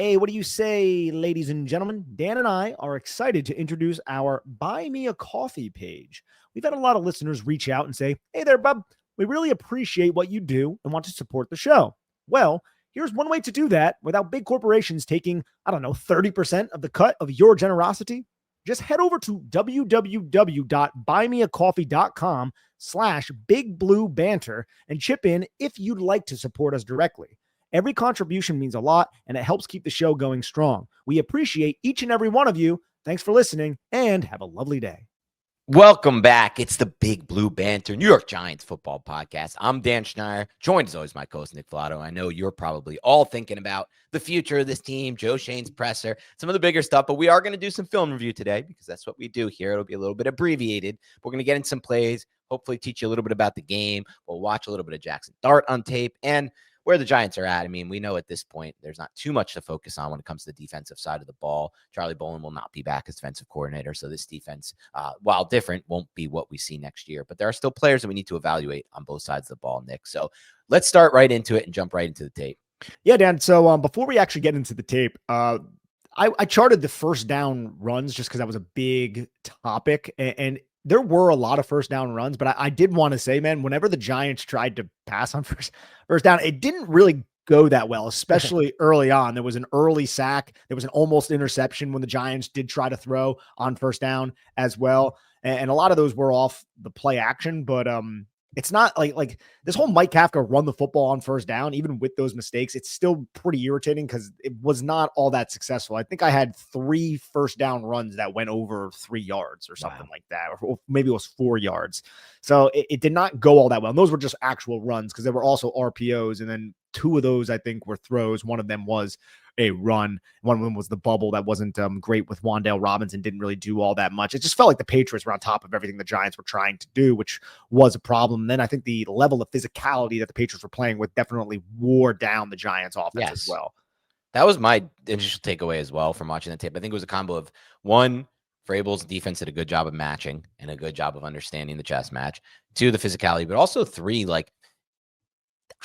Hey, what do you say, ladies and gentlemen? Dan and I are excited to introduce our Buy Me a Coffee page. We've had a lot of listeners reach out and say, hey there, bub, we really appreciate what you do and want to support the show. Well, here's one way to do that without big corporations taking, 30% of the cut of your generosity. Just head over to www.buymeacoffee.com/BigBlueBanter and chip in if you'd like to support us directly. Every contribution means a lot, and it helps keep the show going strong. We appreciate each and every one of you. Thanks for listening, and have a lovely day. Welcome back. It's the Big Blue Banter, New York Giants football podcast. I'm Dan Schneier, joined as always my co-host Nick Falato. I know you're probably all thinking about the future of this team, Joe Schoen's presser, some of the bigger stuff, but we are going to do some film review today because that's what we do here. It'll be a little bit abbreviated. We're going to get in some plays, hopefully teach you a little bit about the game. We'll watch a little bit of Jackson Dart on tape and where the Giants are at. I mean, we know at this point there's not too much to focus on when it comes to the defensive side of the ball. Charlie Bolin will not be back as defensive coordinator, so this defense, while different, won't be what we see next year. But there are still players that we need to evaluate on both sides of the ball, Nick. So let's start right into it and jump right into the tape. Yeah, Dan. So before we actually get into the tape, I charted the first down runs just because that was a big topic, and there were a lot of first down runs, but I did want to say, man, whenever the Giants tried to pass on first down, it didn't really go that well, especially early on. There was an early sack. There was an almost interception when the Giants did try to throw on first down as well. And a lot of those were off the play action, but it's not like this whole Mike Kafka run the football on first down, even with those mistakes, it's still pretty irritating because it was not all that successful. I think I had 3 first down runs that went over 3 yards or something like that, or maybe it was 4 yards. So it did not go all that well. And those were just actual runs because there were also RPOs. And then 2 of those, I think, were throws. One of them was a run. One of them was the bubble that wasn't great with Wan'Dale Robinson, didn't really do all that much. It just felt like the Patriots were on top of everything the Giants were trying to do, which was a problem. And then I think the level of physicality that the Patriots were playing with definitely wore down the Giants offense as well. That was my initial takeaway as well from watching the tape. I think it was a combo of, one, Vrabel's defense did a good job of matching and a good job of understanding the chess match. 2, the physicality, but also 3,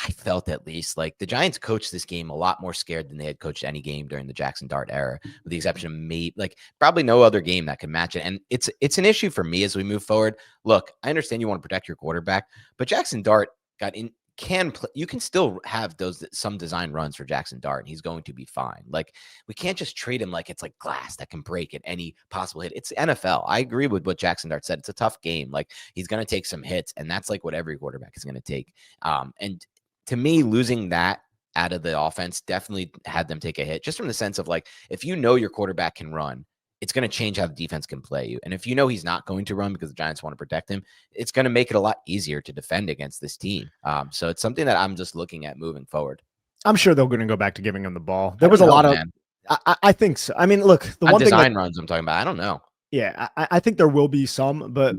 I felt at least like the Giants coached this game a lot more scared than they had coached any game during the Jackson Dart era, with the exception of probably no other game that could match it. And it's an issue for me as we move forward. Look, I understand you want to protect your quarterback, but Jackson Dart you can still have some design runs for Jackson Dart, and he's going to be fine. We can't just treat him like it's like glass that can break at any possible hit. It's NFL. I agree with what Jackson Dart said. It's a tough game. He's going to take some hits, and that's what every quarterback is going to take. And to me, losing that out of the offense definitely had them take a hit, just from the sense of if you know your quarterback can run, it's going to change how the defense can play you. And if you know he's not going to run because the Giants want to protect him, it's going to make it a lot easier to defend against this team. So it's something that I'm just looking at moving forward. I'm sure they're going to go back to giving him the ball. There was a lot of, I think so. I mean, look, the one design runs I'm talking about, I don't know. Yeah, I think there will be some, but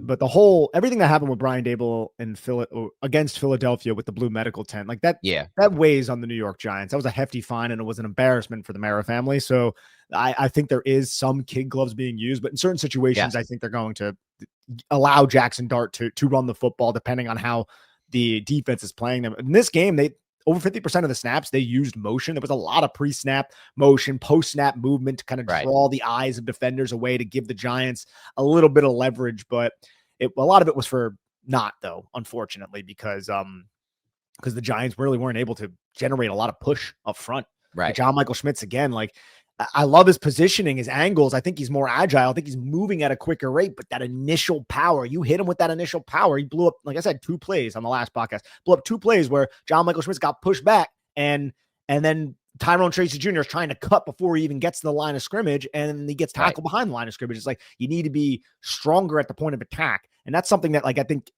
everything that happened with Brian Daboll and against Philadelphia with the blue medical tent, that weighs on the New York Giants. That was a hefty fine, and it was an embarrassment for the Mara family. So I think there is some kid gloves being used, but in certain situations, I think they're going to allow Jackson Dart to run the football, depending on how the defense is playing them. In this game, over 50% of the snaps, they used motion. There was a lot of pre-snap motion, post-snap movement to kind of draw the eyes of defenders away to give the Giants a little bit of leverage. But a lot of it was for not, though, unfortunately, because the Giants really weren't able to generate a lot of push up front. Right. John Michael Schmitz, again, I love his positioning, his angles. I think he's more agile. I think he's moving at a quicker rate, but that initial power, you hit him with that initial power. He blew up, like I said, 2 plays on the last podcast, blew up 2 plays where John Michael Schmitz got pushed back, and then Tyrone Tracy Jr. is trying to cut before he even gets to the line of scrimmage, and he gets tackled behind the line of scrimmage. It's you need to be stronger at the point of attack. And that's something that I think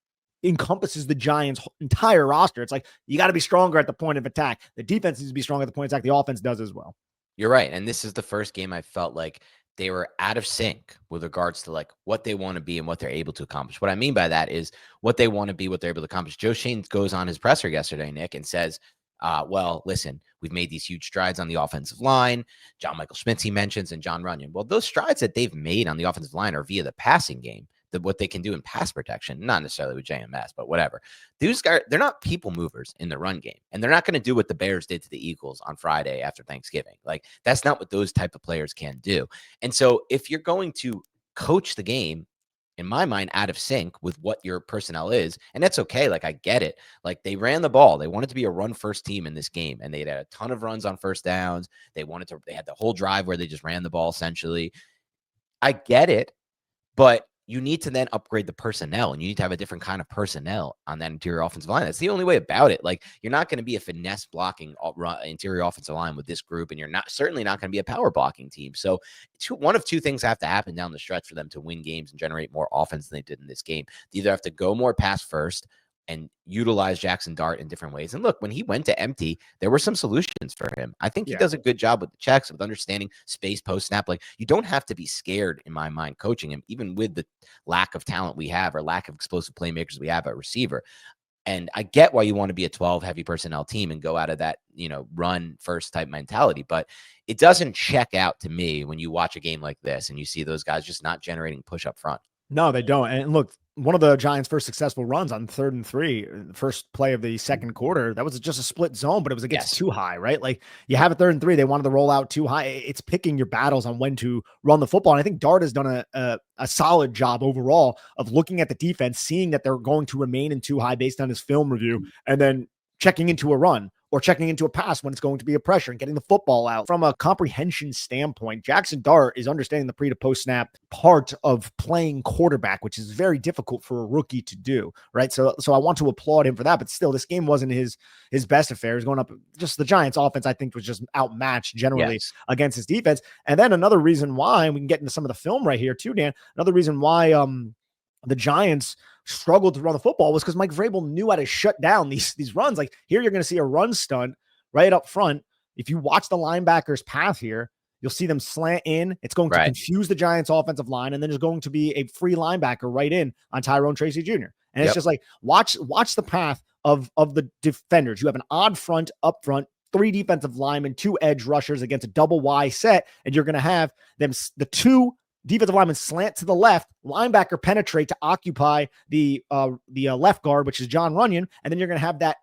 encompasses the Giants' entire roster. It's you got to be stronger at the point of attack. The defense needs to be stronger at the point of attack. The offense does as well. You're right. And this is the first game I felt like they were out of sync with regards to what they want to be and what they're able to accomplish. What I mean by that is what they want to be, what they're able to accomplish. Joe Schoen goes on his presser yesterday, Nick, and says, well, listen, we've made these huge strides on the offensive line. John Michael Schmitz, he mentions, and John Runyon. Well, those strides that they've made on the offensive line are via the passing game. what they can do in pass protection, not necessarily with JMS, but whatever. These guys, they're not people movers in the run game, and they're not going to do what the Bears did to the Eagles on Friday after Thanksgiving. Like, that's not what those type of players can do. And so if you're going to coach the game, in my mind, out of sync with what your personnel is, and that's okay. Like, I get it. Like, they ran the ball. They wanted to be a run first team in this game, and they had a ton of runs on first downs. They had the whole drive where they just ran the ball essentially. I get it, but you need to then upgrade the personnel, and you need to have a different kind of personnel on that interior offensive line. That's the only way about it. Like, you're not going to be a finesse blocking interior offensive line with this group, and you're certainly not going to be a power blocking team. So one of two things have to happen down the stretch for them to win games and generate more offense than they did in this game. They either have to go more pass first and utilize Jackson Dart in different ways. And look, when he went to empty, there were some solutions for him. I think he does a good job with the checks, with understanding space post snap. Like, you don't have to be scared, in my mind, coaching him, even with the lack of talent we have or lack of explosive playmakers we have at receiver. And I get why you want to be a 12 heavy personnel team and go out of that, run first type mentality, but it doesn't check out to me when you watch a game like this and you see those guys just not generating push up front. No, they don't. And look, one of the Giants' first successful runs on 3rd and 3, first play of the second quarter, that was just a split zone, but it was against too high, right? Like, you have a 3rd and 3, they wanted to roll out too high. It's picking your battles on when to run the football. And I think Dart has done a solid job overall of looking at the defense, seeing that they're going to remain in too high based on his film review, and then checking into a run or checking into a pass when it's going to be a pressure and getting the football out. From a comprehension standpoint, Jackson Dart is understanding the pre to post snap part of playing quarterback, which is very difficult for a rookie to do, right? So I want to applaud him for that, but still, this game wasn't his best affair. He's going up, just the Giants offense, I think, was just outmatched generally against his defense. And then another reason why, and we can get into some of the film right here too, Dan, another reason why the Giants struggled to run the football was because Mike Vrabel knew how to shut down these runs. Like, here, you're going to see a run stunt right up front. If you watch the linebackers path here, you'll see them slant in. It's going to confuse the Giants offensive line. And then there's going to be a free linebacker right in on Tyrone Tracy Jr. And it's just like, watch the path of the defenders. You have an odd front up front, 3 defensive linemen, 2 edge rushers against a double Y set. And you're going to have them, the 2 defensive lineman slant to the left, linebacker penetrate to occupy the left guard, which is John Runyon. And then you're going to have that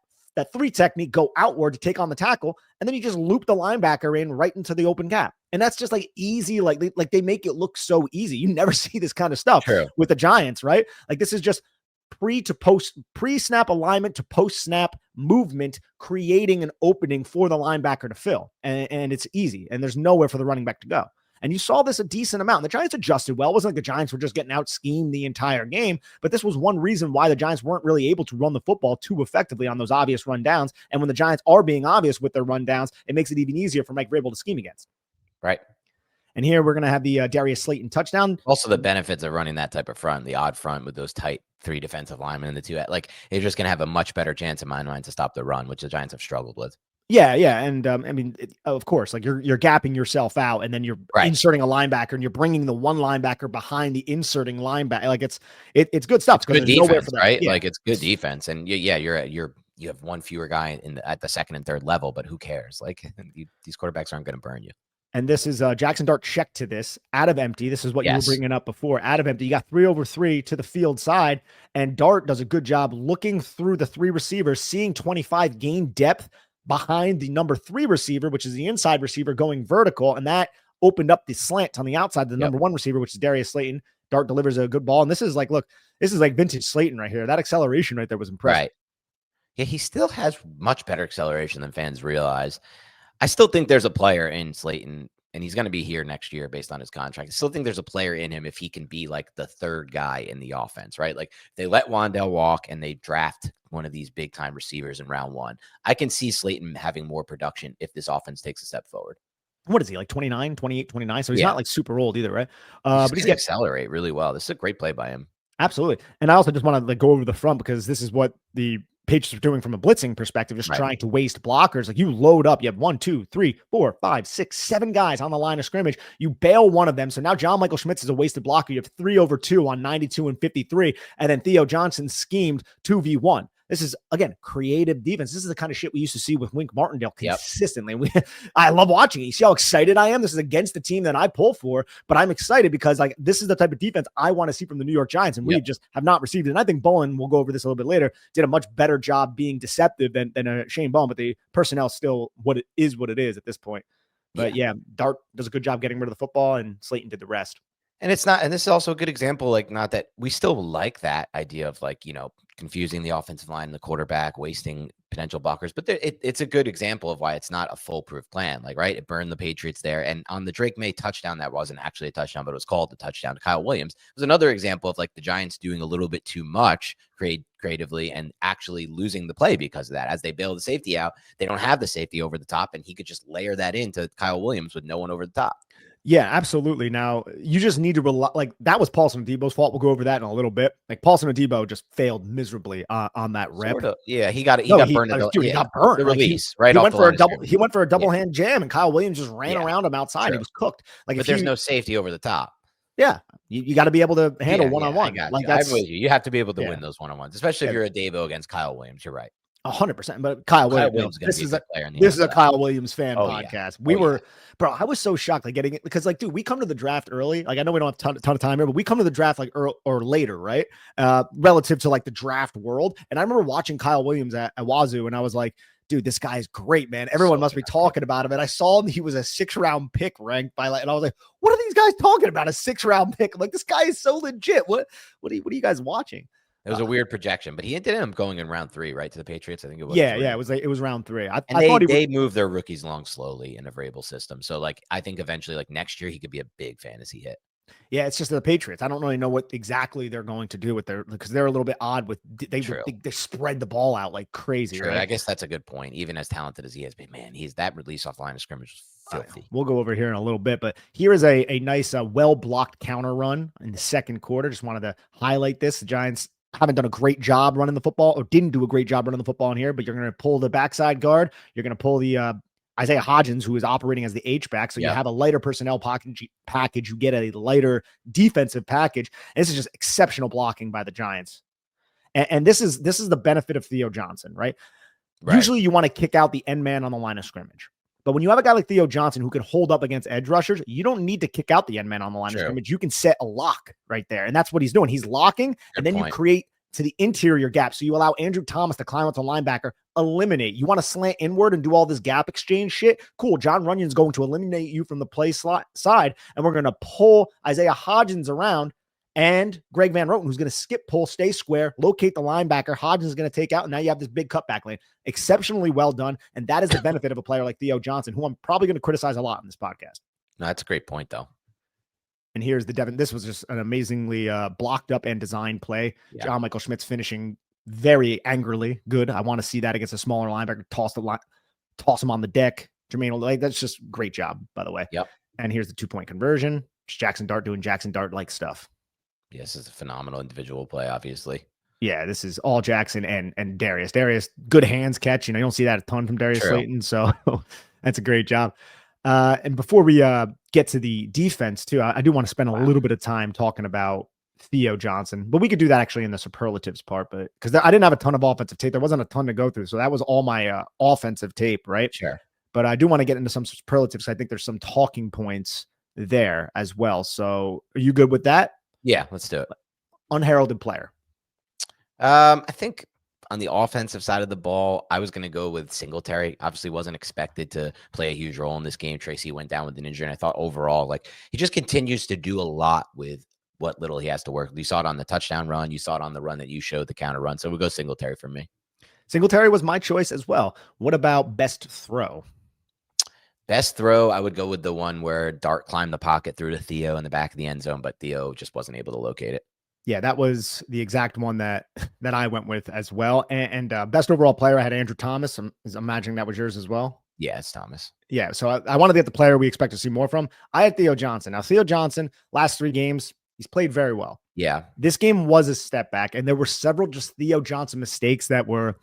3 technique go outward to take on the tackle. And then you just loop the linebacker in right into the open gap. And that's just like easy. Like they make it look so easy. You never see this kind of stuff with the Giants, right? Like, this is just pre-snap alignment to post-snap movement, creating an opening for the linebacker to fill. And it's easy. And there's nowhere for the running back to go. And you saw this a decent amount. The Giants adjusted well. It wasn't like the Giants were just getting out schemed the entire game, but this was one reason why the Giants weren't really able to run the football too effectively on those obvious rundowns. And when the Giants are being obvious with their rundowns, it makes it even easier for Mike Vrabel to scheme against. Right. And here we're going to have the Darius Slayton touchdown. Also, the benefits of running that type of front, the odd front with those tight 3 defensive linemen and the 2, like, you're just going to have a much better chance in my mind to stop the run, which the Giants have struggled with. Yeah. And I mean, of course, like, you're gapping yourself out, and then you're inserting a linebacker, and you're bringing the one linebacker behind the inserting linebacker. Like, it's good stuff. It's good defense, right? Yeah. Like, it's good defense, and you have one fewer guy at the second and third level, but who cares? Like, these quarterbacks aren't going to burn you. And this is Jackson Dart check to this out of empty. This is what you were bringing up before. Out of empty, you got 3 over 3 to the field side, and Dart does a good job looking through the 3 receivers, seeing 25 gain depth behind the number 3 receiver, which is the inside receiver, going vertical. And that opened up the slant on the outside of the number 1 receiver, which is Darius Slayton. Dart delivers a good ball. And this is like, look, this is like vintage Slayton right here. That acceleration right there was impressive. Right. Yeah, he still has much better acceleration than fans realize. I still think there's a player in Slayton, and he's going to be here next year based on his contract. I still think there's a player in him if he can be like the 3rd guy in the offense, right? Like, they let Wan'Dale walk and they draft one of these big time receivers in round 1. I can see Slayton having more production if this offense takes a step forward. What is he, like 29, 28, 29? So he's not like super old either, right? But he's going to accelerate really well. This is a great play by him. Absolutely. And I also just want to like go over the front, because this is what the Patriots are doing from a blitzing perspective, just trying to waste blockers. Like, you load up, you have 1, 2, 3, 4, 5, 6, 7 guys on the line of scrimmage. You bail one of them. So now John Michael Schmitz is a wasted blocker. You have 3 over 2 on 92 and 53. And then Theo Johnson schemed 2v1. This is, again, creative defense. This is the kind of shit we used to see with Wink Martindale consistently. Yep. I love watching it. You see how excited I am? This is against the team that I pull for, but I'm excited because like this is the type of defense I want to see from the New York Giants, and we just have not received it. And I think Bowen, we'll go over this a little bit later, did a much better job being deceptive than Shane Bowen, but the personnel still what it is at this point. But yeah, Dart does a good job getting rid of the football, and Slayton did the rest. And it's not, and this is also a good example, like, not that we still like that idea of like, confusing the offensive line, the quarterback, wasting potential blockers, but it's a good example of why it's not a foolproof plan. Like, right, it burned the Patriots there. And on the Drake May touchdown, that wasn't actually a touchdown, but it was called the touchdown to Kyle Williams. It was another example of like the Giants doing a little bit too much creatively and actually losing the play because of that. As they bail the safety out, they don't have the safety over the top, and he could just layer that into Kyle Williams with no one over the top. Yeah, absolutely. Now, you just need to rely, like, that was Paulson Adebo's fault. We'll go over that in a little bit. Like, Paulson Adebo just failed miserably on that rep. Sort of. Yeah, he got burned. He got burned. The release, he went for a double. He went for a double hand jam, and Kyle Williams just ran around him outside. He was cooked. Like, but there's no safety over the top. Yeah, you got to be able to handle one-on-one. Like, I'm with you. You have to be able to win those one-on-ones, especially if you're Adebo against Kyle Williams. You're right. 100%. But Kyle Williams, this is a Kyle Williams fan podcast. Bro, I was so shocked, like, getting it because, like, dude, we come to the draft early. Like, I know we don't have a ton of time here, but we come to the draft like early or later, right? Relative to like the draft world. And I remember watching Kyle Williams at Wazoo, and I was like, dude, this guy is great, man. Everyone must be talking about him. And I saw him; he was a 6th-round pick ranked by, like, and I was like, what are these guys talking about? A 6th-round pick? I'm like, this guy is so legit. What are you guys watching? It was a weird projection, but he ended up going in round 3, right, to the Patriots. I think it was. Yeah, it was round 3. I thought they moved their rookies along slowly in a Vrabel system. So, like, I think eventually, like, next year, he could be a big fantasy hit. Yeah, it's just the Patriots. I don't really know what exactly they're going to do with because they're a little bit odd with they spread the ball out like crazy. True. Right? I guess that's a good point. Even as talented as he is, but man, he's that release off line of scrimmage was filthy. We'll go over here in a little bit, but here is a nice well-blocked counter run in the second quarter. Just wanted to highlight this. The Giants haven't done a great job running the football, or didn't do a great job running the football in here, but you're going to pull the backside guard. You're going to pull the Isaiah Hodgins, who is operating as the H-back. So you have a lighter personnel package. You get a lighter defensive package. And this is just exceptional blocking by the Giants. And this is the benefit of Theo Johnson, right? Usually you want to kick out the end man on the line of scrimmage. But when you have a guy like Theo Johnson who can hold up against edge rushers, you don't need to kick out the end man on the line of scrimmage. You can set a lock right there. And that's what he's doing. He's locking, and then you create to the interior gap. So you allow Andrew Thomas to climb up to linebacker, eliminate. You want to slant inward and do all this gap exchange shit? Cool. John Runyon's going to eliminate you from the play side, and we're going to pull Isaiah Hodgins around, and Greg Van Roten, who's going to skip pull, stay square, locate the linebacker. Hodgins is going to take out, and now you have this big cutback lane. Exceptionally well done, and that is the benefit of a player like Theo Johnson, who I'm probably going to criticize a lot in this podcast. No, that's a great point, though. And here's the Devin. This was just an amazingly blocked up and designed play. Yeah. John Michael Schmidt's finishing very angrily good. I want to see that against a smaller linebacker. Toss him on the deck. Jermaine, like, that's just great job, by the way. Yep. And here's the 2-point conversion. Just Jackson Dart doing Jackson Dart-like stuff. Yes, this is a phenomenal individual play, obviously. Yeah, this is all Jackson and Darius. Darius, good hands catch. You know, you don't see that a ton from Darius Slayton, so that's a great job. And before we get to the defense, too, I do want to spend a little bit of time talking about Theo Johnson, but we could do that actually in the superlatives part, but because I didn't have a ton of offensive tape. There wasn't a ton to go through, so that was all my offensive tape, right? Sure. But I do want to get into some superlatives. I think there's some talking points there as well. So are you good with that? Yeah, let's do it. Unheralded player. I think on the offensive side of the ball, I was going to go with Singletary. Obviously wasn't expected to play a huge role in this game. Tracy went down with an injury, and I thought overall, like, he just continues to do a lot with what little he has to work. You saw it on the touchdown run. You saw it on the run that you showed, the counter run. So we'll go Singletary for me. Singletary was my choice as well. What about best throw? Best throw, I would go with the one where Dart climbed the pocket through to Theo in the back of the end zone, but Theo just wasn't able to locate it. Yeah, that was the exact one that I went with as well. And best overall player, I had Andrew Thomas. I'm imagining that was yours as well. Yeah, it's Thomas. Yeah, so I wanted to get the player we expect to see more from. I had Theo Johnson. Now, Theo Johnson, last 3 games, he's played very well. Yeah. This game was a step back, and there were several just Theo Johnson mistakes that were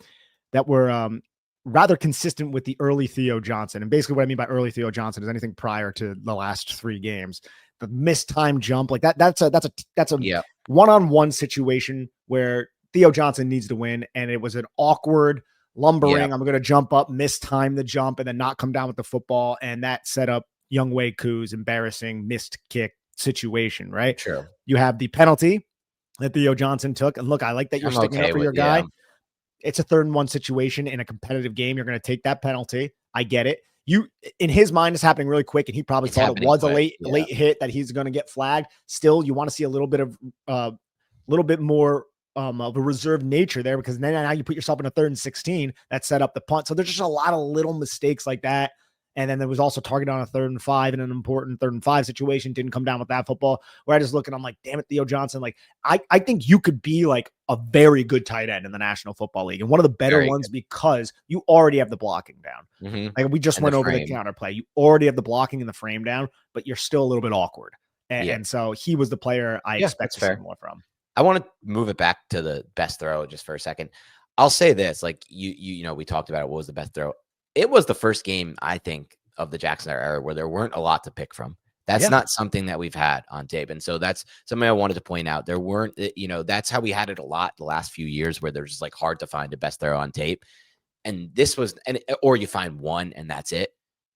rather consistent with the early Theo Johnson. And basically what I mean by early Theo Johnson is anything prior to the last 3 games. The missed time jump, like that's a one-on-one situation where Theo Johnson needs to win. And it was an awkward lumbering. I'm going to jump up, mistime the jump, and then not come down with the football. And that set up Younghoe Koo's embarrassing missed kick situation, right? Sure. You have the penalty that Theo Johnson took. And look, I like that you're sticking up for your guy. It's a 3rd and 1 situation in a competitive game. You're going to take that penalty. I get it. In his mind, it's happening really quick, and he probably thought it was quick. a late hit that he's going to get flagged. Still, you want to see a little bit more of a reserved nature there, because then now you put yourself in a 3rd and 16 that set up the punt. So there's just a lot of little mistakes like that. And then there was also target on a 3rd and 5 in an important 3rd and 5 situation. Didn't come down with that football, where I just look and I'm like, damn it, Theo Johnson. Like, I think you could be like a very good tight end in the National Football League, and one of the better ones, because you already have the blocking down. Like we just went over the counterplay. You already have the blocking and the frame down, but you're still a little bit awkward. And so he was the player I expect to see more from. I want to move it back to the best throw just for a second. I'll say this, like you know, we talked about it. What was the best throw? It was the first game, I think, of the Jackson era where there weren't a lot to pick from. That's not something that we've had on tape. And so that's something I wanted to point out. There weren't, you know, that's how we had it a lot the last few years, where there's just like hard to find a best throw on tape. And this was, or you find one and that's it.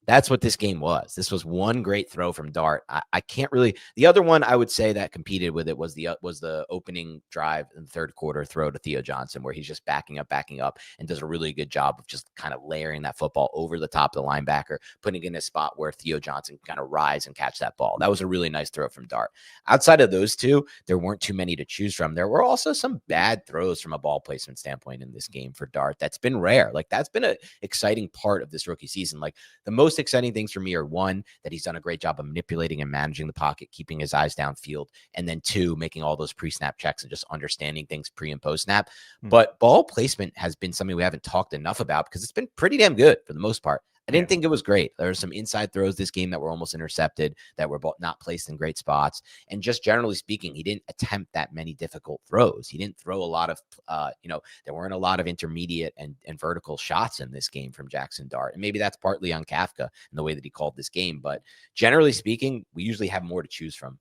That's what this game was. This was one great throw from Dart. I can't really. The other one I would say that competed with it was the opening drive in the 3rd quarter throw to Theo Johnson, where he's just backing up, and does a really good job of just kind of layering that football over the top of the linebacker, putting it in a spot where Theo Johnson kind of rise and catch that ball. That was a really nice throw from Dart. Outside of those two, there weren't too many to choose from. There were also some bad throws from a ball placement standpoint in this game for Dart. That's been rare. Like, that's been an exciting part of this rookie season. Like, the most exciting things for me are, 1, that he's done a great job of manipulating and managing the pocket, keeping his eyes downfield, and then 2, making all those pre-snap checks and just understanding things pre and post snap. But ball placement has been something we haven't talked enough about, because it's been pretty damn good for the most part. I didn't think it was great. There were some inside throws this game that were almost intercepted, that were not placed in great spots. And just generally speaking, he didn't attempt that many difficult throws. He didn't throw a lot of, there weren't a lot of intermediate and vertical shots in this game from Jackson Dart. And maybe that's partly on Kafka and the way that he called this game. But generally speaking, we usually have more to choose from.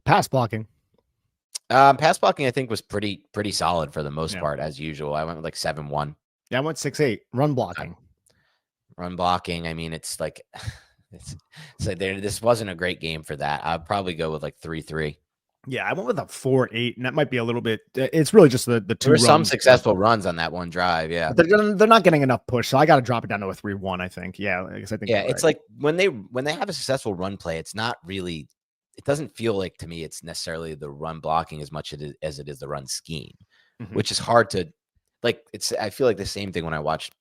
Pass blocking. Pass blocking, I think, was pretty solid for the most part, as usual. I went with like 7-1. Yeah, I went 6-8. Run blocking. Run blocking, I mean, it's like this wasn't a great game for that. I'd probably go with like 3-3. Yeah, I went with a 4-8, and that might be a little bit. It's really just the 2. There were some successful runs on that one drive. Yeah, but they're not getting enough push, so I got to drop it down to a 3-1. I think. Yeah, I think. Yeah, it's like when they have a successful run play, it's not really. It doesn't feel like, to me, it's necessarily the run blocking as much as it is the run scheme, which is hard to. Like, I feel like the same thing when I watched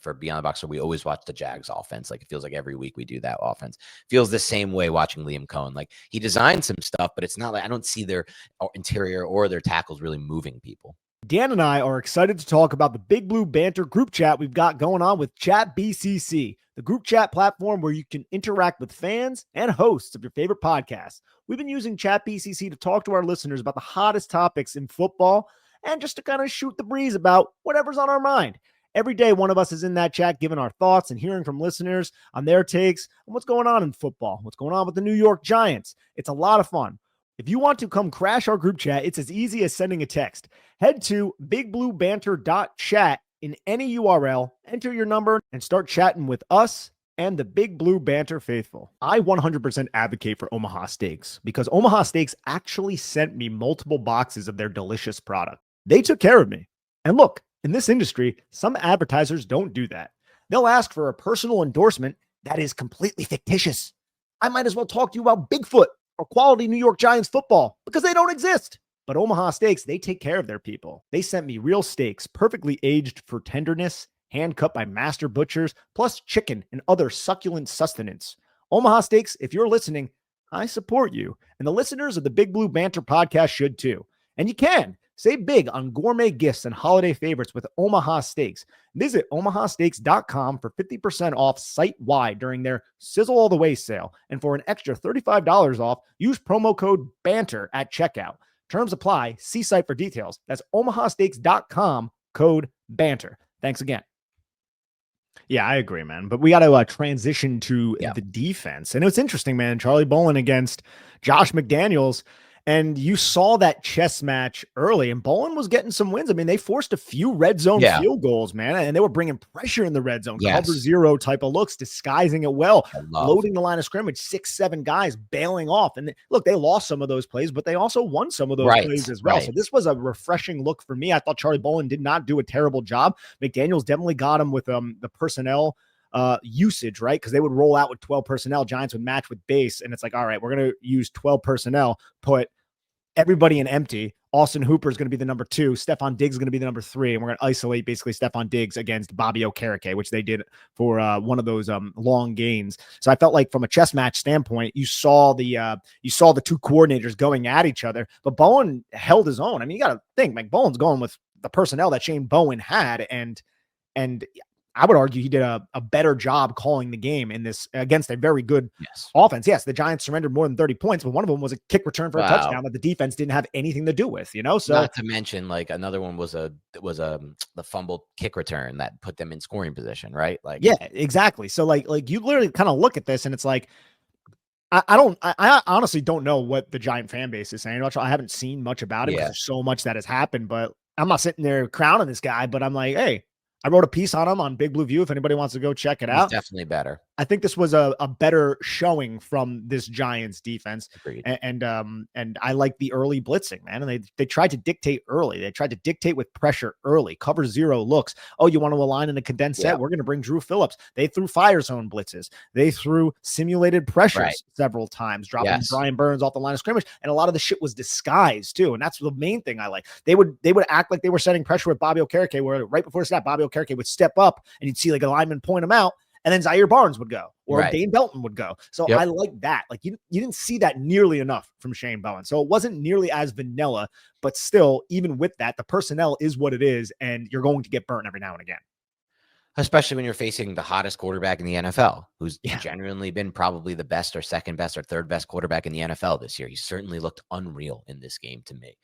for Beyond the Box, where we always watch the Jags offense. Like, it feels like every week we do that offense. Feels the same way watching Liam Cohen. Like, he designed some stuff, but it's not like I don't see their interior or their tackles really moving people. Dan and I are excited to talk about the Big Blue Banter group chat we've got going on with Chat BCC, the group chat platform where you can interact with fans and hosts of your favorite podcasts. We've been using Chat BCC to talk to our listeners about the hottest topics in football, and just to kind of shoot the breeze about whatever's on our mind. Every day, one of us is in that chat giving our thoughts and hearing from listeners on their takes on what's going on in football, what's going on with the New York Giants. It's a lot of fun. If you want to come crash our group chat, it's as easy as sending a text. Head to BigBlueBanter.chat in any URL, enter your number, and start chatting with us and the Big Blue Banter faithful. I 100% advocate for Omaha Steaks, because Omaha Steaks actually sent me multiple boxes of their delicious product. They took care of me. And look, in this industry, some advertisers don't do that. They'll ask for a personal endorsement that is completely fictitious. I might as well talk to you about Bigfoot or quality New York Giants football, because they don't exist. But Omaha Steaks, they take care of their people. They sent me real steaks, perfectly aged for tenderness, hand cut by master butchers, plus chicken and other succulent sustenance. Omaha Steaks, if you're listening, I support you. And the listeners of the Big Blue Banter podcast should too. And you can save big on gourmet gifts and holiday favorites with Omaha Steaks. Visit omahasteaks.com for 50% off site-wide during their Sizzle All the Way sale. And for an extra $35 off, use promo code BANTER at checkout. Terms apply. See site for details. That's omahasteaks.com, code BANTER. Thanks again. Yeah, I agree, man. But we got to transition to the defense. And it was interesting, man. Charlie Bolin against Josh McDaniels. And you saw that chess match early, and Bolin was getting some wins. I mean, they forced a few red zone field goals, man, and they were bringing pressure in the red zone, cover zero type of looks, disguising it well, loading the line of scrimmage, 6-7 guys bailing off. And look, they lost some of those plays, but they also won some of those plays as well. So this was a refreshing look for me. I thought Charlie Bolin did not do a terrible job. McDaniels definitely got him with the personnel usage, right? Because they would roll out with 12 personnel. Giants would match with base, and it's like, all right, we're going to use 12 personnel, put everybody in empty. Austin Hooper is going to be the number 2. Stephon Diggs is going to be the number 3. And we're going to isolate basically Stephon Diggs against Bobby Okereke, which they did for one of those long gains. So I felt like from a chess match standpoint, you saw the 2 coordinators going at each other, but Bowen held his own. I mean, you got to think, Bowen's going with the personnel that Shane Bowen had. And I would argue he did a better job calling the game in this against a very good offense. Yes, the Giants surrendered more than 30 points, but one of them was a kick return for a touchdown that the defense didn't have anything to do with, So not to mention, like, another one was the fumbled kick return that put them in scoring position, right? Like, yeah, exactly. So like you literally kind of look at this and it's like, I honestly don't know what the Giant fan base is saying. I haven't seen much about it because there's so much that has happened, but I'm not sitting there crowning this guy, but I'm like, hey, I wrote a piece on him on Big Blue View. If anybody wants to go check it out, definitely better. I think this was a better showing from this Giants defense. Agreed. And I like the early blitzing, man. And they tried to dictate early. They tried to dictate with pressure early, cover zero looks. Oh, you want to align in a condensed set? We're going to bring Drew Phillips. They threw fire zone blitzes. They threw simulated pressures several times, dropping Brian Burns off the line of scrimmage. And a lot of the shit was disguised too. And that's the main thing I like. They would act like they were setting pressure with Bobby Okereke, where right before the snap, Bobby Okereke would step up and you'd see like a lineman point him out. And then Zaire Barnes would go, or Dane Belton would go. So I like that. Like you didn't see that nearly enough from Shane Bowen. So it wasn't nearly as vanilla, but still, even with that, the personnel is what it is, and you're going to get burnt every now and again. Especially when you're facing the hottest quarterback in the NFL, who's genuinely been probably the best or second best or third best quarterback in the NFL this year. He certainly looked unreal in this game to me.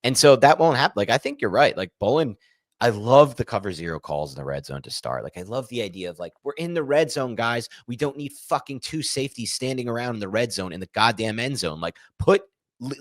And so that won't happen. Like, I think you're right. Like, Bolin, I love the cover zero calls in the red zone to start. Like, I love the idea of, like, we're in the red zone, guys. We don't need fucking 2 safeties standing around in the red zone in the goddamn end zone. Like,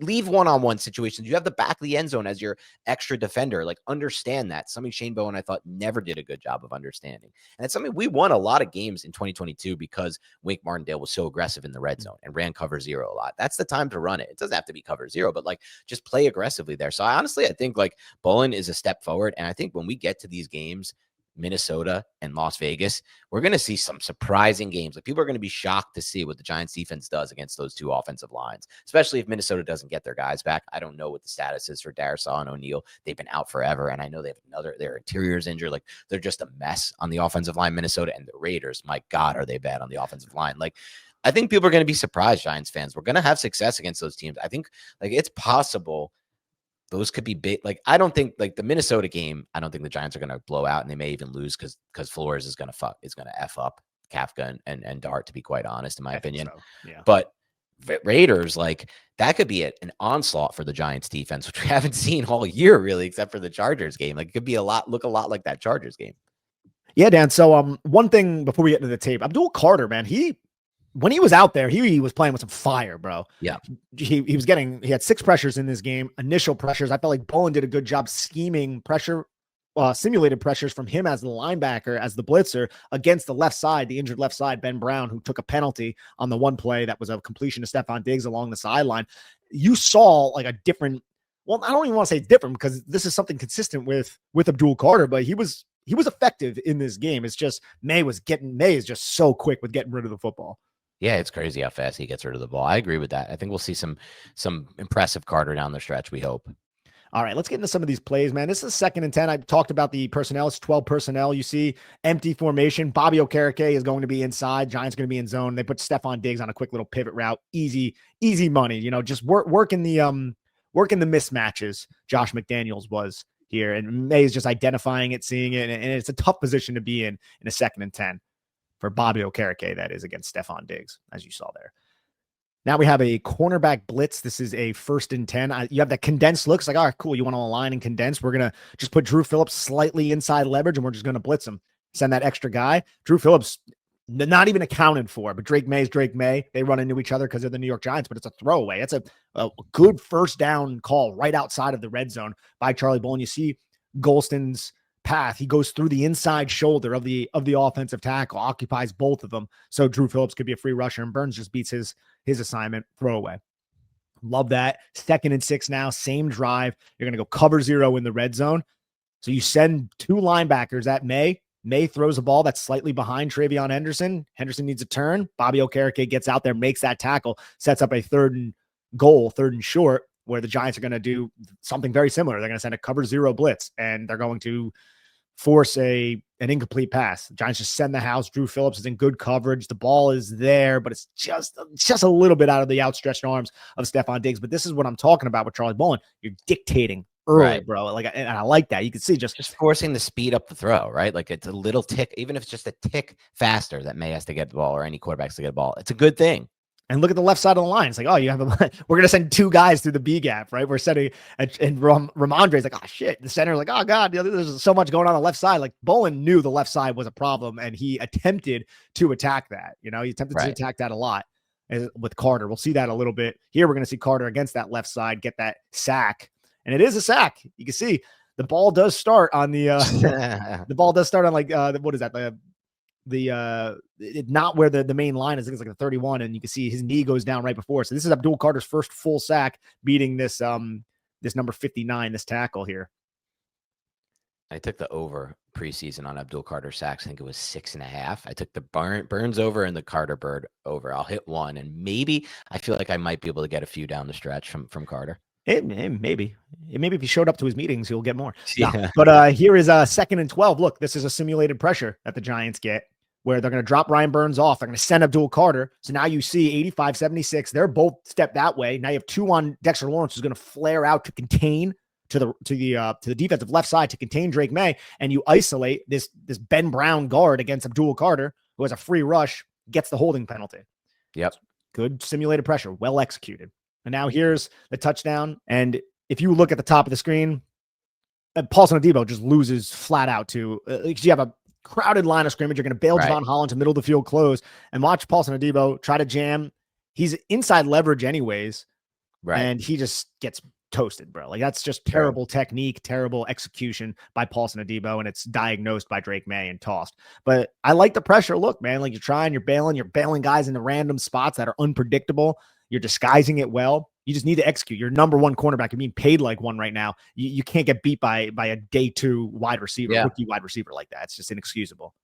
leave one-on-one situations. You have the back of the end zone as your extra defender. Like, understand that. Something Shane Bowen, I thought, never did a good job of understanding. And it's something we won a lot of games in 2022 because Wake Martindale was so aggressive in the red zone and ran cover zero a lot. That's the time to run it. It doesn't have to be cover zero, but like, just play aggressively there. So I think like Bolin is a step forward. And I think when we get to these games, Minnesota and Las Vegas, we're going to see some surprising games. Like, people are going to be shocked to see what the Giants defense does against those 2 offensive lines, especially if Minnesota doesn't get their guys back. I don't know what the status is for Darisaw and O'Neal. They've been out forever. And I know they have their interior is injured. Like, they're just a mess on the offensive line. Minnesota and the Raiders, my God, are they bad on the offensive line? Like, I think people are going to be surprised, Giants fans. We're going to have success against those teams. I think, like, it's possible those could be big. Like, I don't think, like, the Minnesota game, I don't think the Giants are going to blow out, and they may even lose because Flores is going to F up Kafka and Dart, to be quite honest, in my opinion. So, yeah. But Raiders, like, that could be an onslaught for the Giants defense, which we haven't seen all year, really, except for the Chargers game. Like, it could be look a lot like that Chargers game. Yeah, Dan. So one thing before we get into the tape, Abdul Carter, man, when he was out there, he was playing with some fire, bro. Yeah. He had 6 pressures in this game, initial pressures. I felt like Bolin did a good job scheming pressure, simulated pressures from him as the linebacker, as the blitzer against the left side, the injured left side, Ben Brown, who took a penalty on the one play that was a completion to Stephon Diggs along the sideline. You saw like a different, well, I don't even want to say different because this is something consistent with Abdul Carter, but he was effective in this game. It's just May is just so quick with getting rid of the football. Yeah, it's crazy how fast he gets rid of the ball. I agree with that. I think we'll see some impressive Carter down the stretch, we hope. All right, let's get into some of these plays, man. This is 2nd and 10. I talked about the personnel. It's 12 personnel. You see empty formation. Bobby Okereke is going to be inside. Giants going to be in zone. They put Stephon Diggs on a quick little pivot route. Easy money. Just working the mismatches. Josh McDaniels was here, and May is just identifying it, seeing it, and it's a tough position to be in a 2nd and 10. For Bobby Okereke, that is, against Stephon Diggs, as you saw there. Now we have a cornerback blitz. This is a 1st and 10. You have that condensed looks like, all right, cool. You want to align and condense. We're going to just put Drew Phillips slightly inside leverage, and we're just going to blitz him. Send that extra guy. Drew Phillips not even accounted for. But Drake May is Drake May. They run into each other because they're the New York Giants, but it's a throwaway. It's a good first down call right outside of the red zone by Charlie Bolin. You see Golston's path. He goes through the inside shoulder of the offensive tackle, occupies both of them. So Drew Phillips could be a free rusher, and Burns just beats his assignment. Throwaway. Love that. 2nd and 6 now, same drive. You're going to go cover 0 in the red zone. So you send 2 linebackers at May. May throws a ball that's slightly behind Travion Henderson. Henderson needs a turn. Bobby Okereke gets out there, makes that tackle, sets up a 3rd and goal, 3rd and short, where the Giants are going to do something very similar. They're going to send a cover 0 blitz, and they're going to force an incomplete pass. The Giants just send the house. Drew Phillips is in good coverage. The ball is there, but it's just a little bit out of the outstretched arms of Stefon Diggs. But this is what I'm talking about with Charlie Bolin. You're dictating early, right, bro. Like, and I like that. You can see just forcing the speed up the throw, right? Like it's a little tick, even if it's just a tick faster that May has to get the ball, or any quarterbacks to get the ball. It's a good thing. And look at the left side of the line. It's like, oh, you have we're going to send 2 guys through the B gap, right? We're sending, and Ramondre's like, oh shit. The center like, oh God, there's so much going on the left side. Like Bolin knew the left side was a problem, and he attempted to attack that. He attempted to attack that a lot with Carter. We'll see that a little bit here. We're going to see Carter against that left side, get that sack. And it is a sack. You can see the ball does start on the, the ball does start on like, what is that? Not where the main line is. I think it's like the 31, and you can see his knee goes down right before. So this is Abdul Carter's first full sack, beating this number 59, this tackle here. I took the over preseason on Abdul Carter sacks. I think it was 6.5. I took the Burns over and the Carter Bird over. I'll hit 1, and maybe I feel like I might be able to get a few down the stretch from Carter. Maybe if he showed up to his meetings, he'll get more. Yeah. No, but here is 2nd and 12. Look, this is a simulated pressure that the Giants get, where they're going to drop Ryan Burns off. They're going to send Abdul Carter. So now you see 85-76. They're both stepped that way. Now you have 2 on Dexter Lawrence, who's going to flare out to contain to the defensive left side to contain Drake May, and you isolate this Ben Brown guard against Abdul Carter, who has a free rush, gets the holding penalty. Yep. Good simulated pressure, well executed. And now here's the touchdown. And if you look at the top of the screen, Paulson Adebo just loses flat out to, you have a crowded line of scrimmage. You're going to bail Javon Holland to middle of the field close, and watch Paulson Adebo try to jam. He's inside leverage anyways. Right. And he just gets toasted, bro. Like that's just terrible technique, terrible execution by Paulson Adebo, and it's diagnosed by Drake May and tossed. But I like the pressure. Look, man, like you're bailing guys into random spots that are unpredictable. You're disguising it well. You just need to execute. You're number 1 cornerback. You're being paid like one right now. You can't get beat by a day 2 wide receiver, rookie wide receiver like that. It's just inexcusable.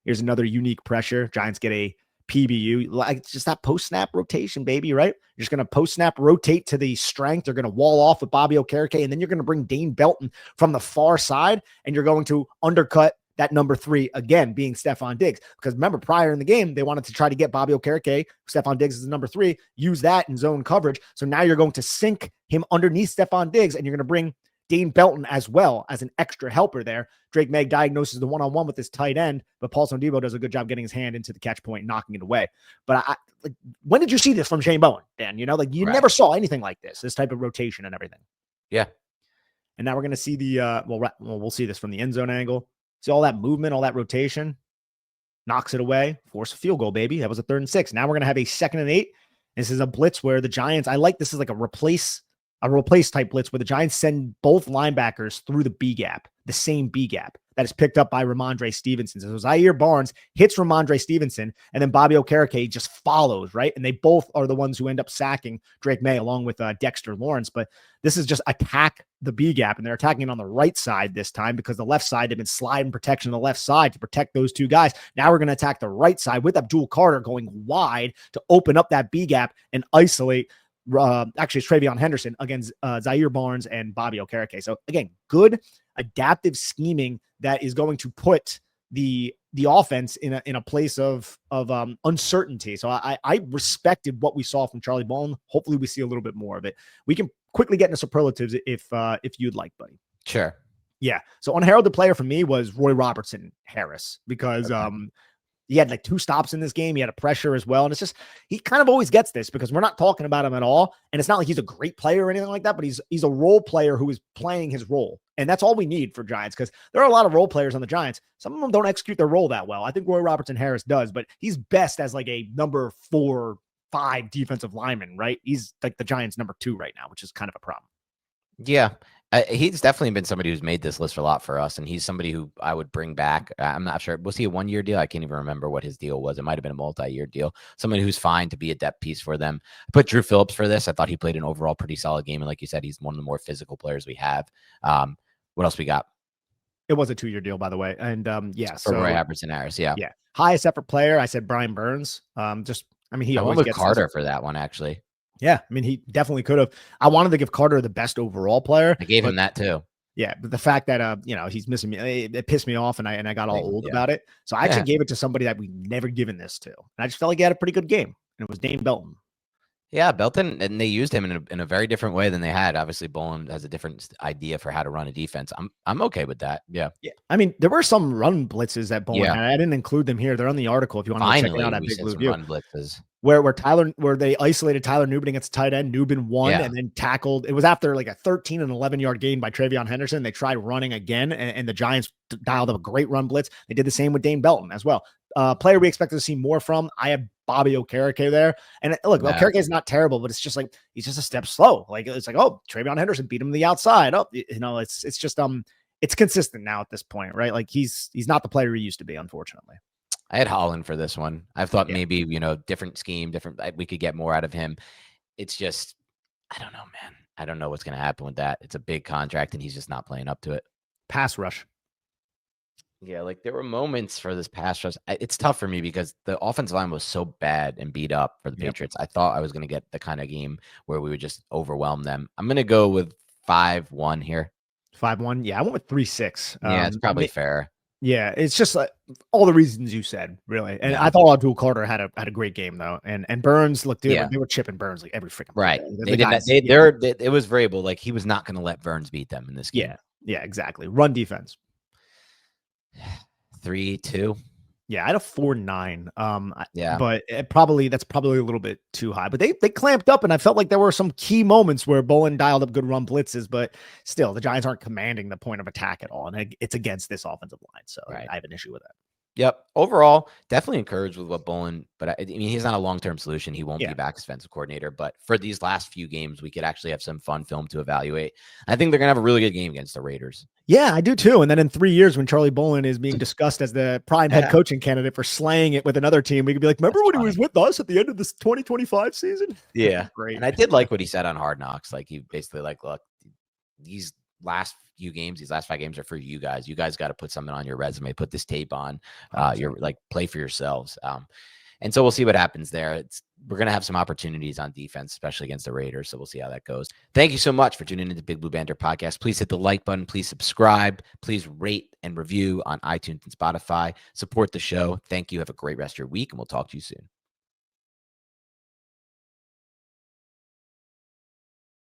Here's another unique pressure. Giants get a PBU. Like it's just that post-snap rotation, baby, right? You're just going to post-snap rotate to the strength. They're going to wall off with Bobby Okereke, and then you're going to bring Dane Belton from the far side, and you're going to undercut that number 3 again, being Stefon Diggs. Because remember, prior in the game, they wanted to try to get Bobby Okereke, Stefon Diggs is the number 3, use that in zone coverage. So now you're going to sink him underneath Stefon Diggs, and you're going to bring Dane Belton as well as an extra helper there. Drake May diagnoses the one-on-one with this tight end, but Paulson Adebo does a good job getting his hand into the catch point, knocking it away. But when did you see this from Shane Bowen, Dan? You never saw anything like this type of rotation and everything. Yeah. And now we're going to see the, we'll see this from the end zone angle. See all that movement, all that rotation, knocks it away, force a field goal, baby. That was a 3rd and 6. Now we're going to have a 2nd and 8. This is a blitz where the Giants, I like this is like a replace type blitz where the Giants send both linebackers through the B gap, the same B gap that is picked up by Ramondre Stevenson. So Zaire Barnes hits Ramondre Stevenson, and then Bobby Okereke just follows, right? And they both are the ones who end up sacking Drake May along with Dexter Lawrence. But this is just attack the B gap, and they're attacking it on the right side this time because the left side, they've been sliding protection on the left side to protect those 2 guys. Now we're going to attack the right side with Abdul Carter going wide to open up that B gap and isolate actually it's Travion Henderson against Zaire Barnes and Bobby Okereke. So again, good adaptive scheming that is going to put the offense in a place of uncertainty. So I respected what we saw from Charlie Bolin. Hopefully we see a little bit more of it. We can quickly get into superlatives if you'd like, buddy. Sure. Yeah. So unheralded player for me was Roy Robertson Harris because He had like 2 stops in this game. He had a pressure as well. And it's just, he kind of always gets this because we're not talking about him at all. And it's not like he's a great player or anything like that, but he's a role player who is playing his role. And that's all we need for Giants, because there are a lot of role players on the Giants. Some of them don't execute their role that well. I think Roy Robertson Harris does, but he's best as like a number 4, 5 defensive lineman, right? He's like the Giants number 2 right now, which is kind of a problem. Yeah. He's definitely been somebody who's made this list a lot for us, and he's somebody who I would bring back. I'm not sure. Was he a 1-year deal? I can't even remember what his deal was. It might have been a multi-year deal. Somebody who's fine to be a depth piece for them. I put Drew Phillips for this. I thought he played an overall pretty solid game, and like you said, he's one of the more physical players we have. What else we got? It was a 2-year deal, by the way. And yeah, for Roy Robertson Harris. Yeah. Highest effort player, I said Brian Burns. He I always went with gets Carter for that one, actually. Yeah, he definitely could have. I wanted to give Carter the best overall player. I gave him that too. Yeah, but the fact that he's missing me, it pissed me off, and I got all old about it. So I actually gave it to somebody that we've never given this to, and I just felt like he had a pretty good game, and it was Dane Belton. Yeah, Belton, and they used him in a very different way than they had. Obviously, Bolin has a different idea for how to run a defense. I'm okay with that. Yeah. There were some run blitzes that Bolin had. I didn't include them here. They're on the article if you want to check it out at Big Blue View. Run blitzes. Where they isolated Tyler Nubin against tight end. Nubin won and then tackled. It was after like a 13 and 11-yard gain by Travion Henderson. They tried running again, and the Giants dialed up a great run blitz. They did the same with Dane Belton as well. Player we expected to see more from. I have Bobby Okereke there. And look, Okereke is not terrible, but it's just like, he's just a step slow. Like, it's like, oh, Travion Henderson beat him to the outside. Oh, it's just, it's consistent now at this point, right? Like he's not the player he used to be, unfortunately. I had Holland for this one. I thought maybe, different scheme, we could get more out of him. It's just, I don't know, man. I don't know what's going to happen with that. It's a big contract and he's just not playing up to it. Pass rush. Yeah, like there were moments for this pass rush. It's tough for me because the offensive line was so bad and beat up for the Patriots. I thought I was going to get the kind of game where we would just overwhelm them. I'm going to go with 5-1 here. 5-1. Yeah, I went with 3-6. Yeah, it's probably fair. Yeah, it's just like all the reasons you said, really. And I thought Abdul Carter had a great game though. And Burns, look, dude, they were chipping Burns like every freaking right. Play. It was variable. Like he was not going to let Burns beat them in this game. Yeah, exactly. Run defense. 3-2. Yeah, I had a 4-9. But that's probably a little bit too high. But they clamped up, and I felt like there were some key moments where Bolin dialed up good run blitzes, but still, the Giants aren't commanding the point of attack at all, and it's against this offensive line. So I have an issue with that. Yep. Overall, definitely encouraged with what Bolin, but I mean, he's not a long-term solution. He won't be back as defensive coordinator, but for these last few games, we could actually have some fun film to evaluate. I think they're going to have a really good game against the Raiders. Yeah, I do too. And then in 3 years, when Charlie Bolin is being discussed as the prime head coaching candidate for slaying it with another team, we could be like, remember when he was with us at the end of this 2025 season? Yeah. Great. And I did like what he said on Hard Knocks. Like he basically like, look, these last 5 games are for you guys. You guys got to put something on your resume, put this tape on, you're like, play for yourselves. And so we'll see what happens there. We're going to have some opportunities on defense, especially against the Raiders. So we'll see how that goes. Thank you so much for tuning into Big Blue Banter podcast. Please hit the like button. Please subscribe. Please rate and review on iTunes and Spotify. Support the show. Thank you. Have a great rest of your week, and we'll talk to you soon.